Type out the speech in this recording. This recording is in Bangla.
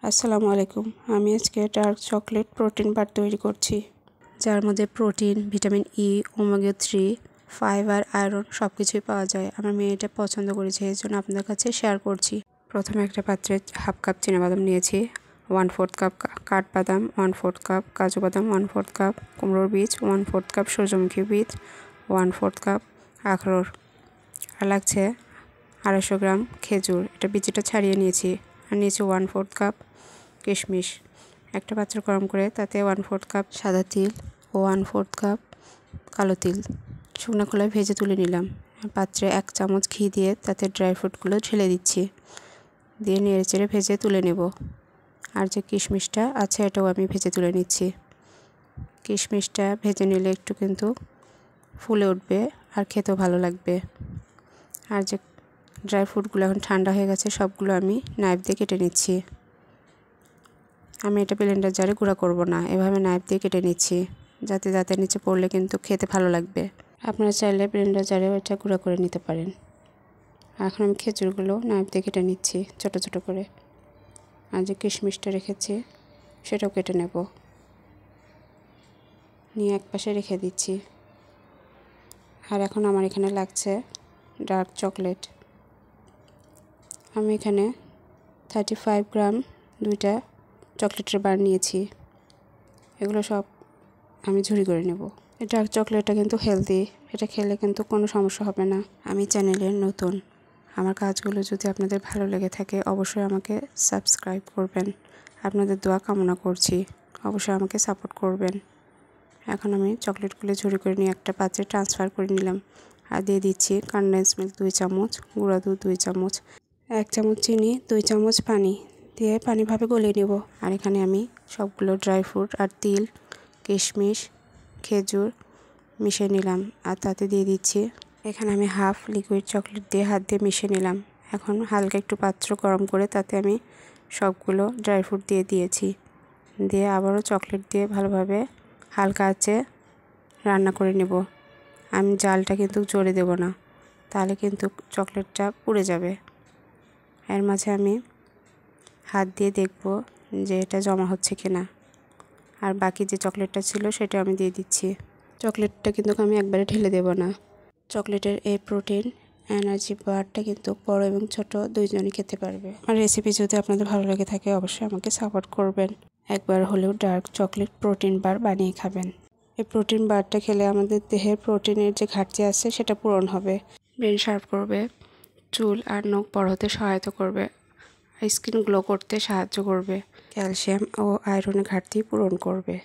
আসসালামু আলাইকুম। আমি আজকে ডার্ক চকলেট প্রোটিন বার তৈরি করছি, যার মধ্যে protein, vitamin E, omega 3, fibre, iron সব কিছুই পাওয়া যায়। আমার মেয়ে এটা পছন্দ করেছে, এই জন্য আপনাদের কাছে শেয়ার করছি। প্রথমে একটা পাত্রে হাফ কাপ চীনাবাদাম নিয়েছি, 1/4 কাপ কাঠবাদাম, 1/4 কাপ কাজু বাদাম, 1/4 কাপ কুমড়োর বীজ, 1/4 কাপ সূর্যমুখী বীজ, 1/4 কাপ আখরোট, আর লাগছে 250 গ্রাম খেজুর। এটা বীজটা ছাড়িয়ে নিয়েছি। আর নিয়েছি 1/4 কাপ কিশমিশ। একটা পাত্র গরম করে তাতে 1/4 কাপ সাদা তিল ও 1/4 কাপ কালো তিল শুকনো খোলায় ভেজে তুলে নিলাম। পাত্রে 1 চামচ ঘি দিয়ে তাতে ড্রাই ফ্রুটগুলো ঢেলে দিচ্ছি, দিয়ে নেড়ে চেড়ে ভেজে তুলে নেব। আর যে কিশমিশটা আছে এটাও আমি ভেজে তুলে নিচ্ছি। কিশমিশটা ভেজে নিলে একটু কিন্তু ফুলে উঠবে আর খেতেও ভালো লাগবে। আর যে ড্রাই ফ্রুটগুলো এখন ঠান্ডা হয়ে গেছে, সবগুলো আমি নাইফ দিয়ে কেটে নিচ্ছি। আমি এটা ব্লেন্ডার জারে গুঁড়া করব না, এভাবে নাইফ দিয়ে কেটে নিচ্ছি, যাতে দাঁতের নিচে পড়লে কিন্তু খেতে ভালো লাগবে। আপনারা চাইলে ব্লেন্ডার জারেও এটা গুঁড়া করে নিতে পারেন। এখন আমি খেজুরগুলো নাইফ দিয়ে কেটে নিচ্ছি ছোট ছোট করে। আর যে কিশমিশটা রেখেছি সেটাও কেটে নেব, নিয়ে এক পাশে রেখে দিচ্ছি। আর এখন আমার এখানে লাগছে ডার্ক চকলেট। আমি এখানে 35 গ্রাম 2টা চকলেটের বার নিয়েছি। এগুলো সব আমি ঝুরি করে নেব। এই ডার্ক চকলেটটা কিন্তু হেলদি, এটা খেলে কিন্তু কোনো সমস্যা হবে না। আমি চ্যানেলের নতুন, আমার কাজগুলো যদি আপনাদের ভালো লেগে থাকে অবশ্যই আমাকে সাবস্ক্রাইব করবেন। আপনাদের দোয়া কামনা করছি, অবশ্যই আমাকে সাপোর্ট করবেন। এখন আমি চকলেটগুলো ঝুরি করে নিয়ে একটা পাত্রে ট্রান্সফার করে নিলাম। আর দিয়ে দিচ্ছি কনডেন্স মিল্ক 2 চামচ, গুঁড়া দুধ 2 চামচ, 1 চামচ চিনি, 2 চামচ পানি দিয়ে পানিভাবে গলিয়ে নেব। আর এখানে আমি সবগুলো ড্রাই ফ্রুট আর তিল, কিশমিশ, খেজুর মিশিয়ে নিলাম। আর তাতে দিয়ে দিচ্ছি, এখানে আমি হাফ লিকুইড চকলেট দিয়ে হাত দিয়ে মিশিয়ে নিলাম। এখন হালকা একটু পাত্র গরম করে তাতে আমি সবগুলো ড্রাই ফ্রুট দিয়ে দিয়েছি, দিয়ে আবারও চকলেট দিয়ে ভালোভাবে হালকা আঁচে রান্না করে নেব। আমি জালটা কিন্তু জোরে দেব না, তাহলে কিন্তু চকলেটটা পুড়ে যাবে। এর মাঝে আমি হাত দিয়ে দেখব যে এটা জমা হচ্ছে কিনা। আর বাকি যে চকলেটটা ছিল সেটা আমি দিয়ে দিচ্ছি। চকলেটটা কিন্তু আমি একবারে ঢেলে দেব না। চকলেটের এই প্রোটিন এনার্জি বারটা কিন্তু বড় এবং ছোট দুইজনই খেতে পারবে। আর রেসিপি যদি আপনাদের ভালো লেগে থাকে অবশ্যই আমাকে সাপোর্ট করবেন। একবার হলেও ডার্ক চকলেট প্রোটিন বার বানিয়ে খাবেন। এই প্রোটিন বারটা খেলে আমাদের দেহের প্রোটিনের যে ঘাটতি আছে সেটা পূরণ হবে, ব্রেন শার্প করবে, চুল আর নখ বড় হতে সহায়তা করবে, স্কিন গ্লো করতে সাহায্য করবে, ক্যালসিয়াম ও আয়রনের ঘাটতি পূরণ করবে।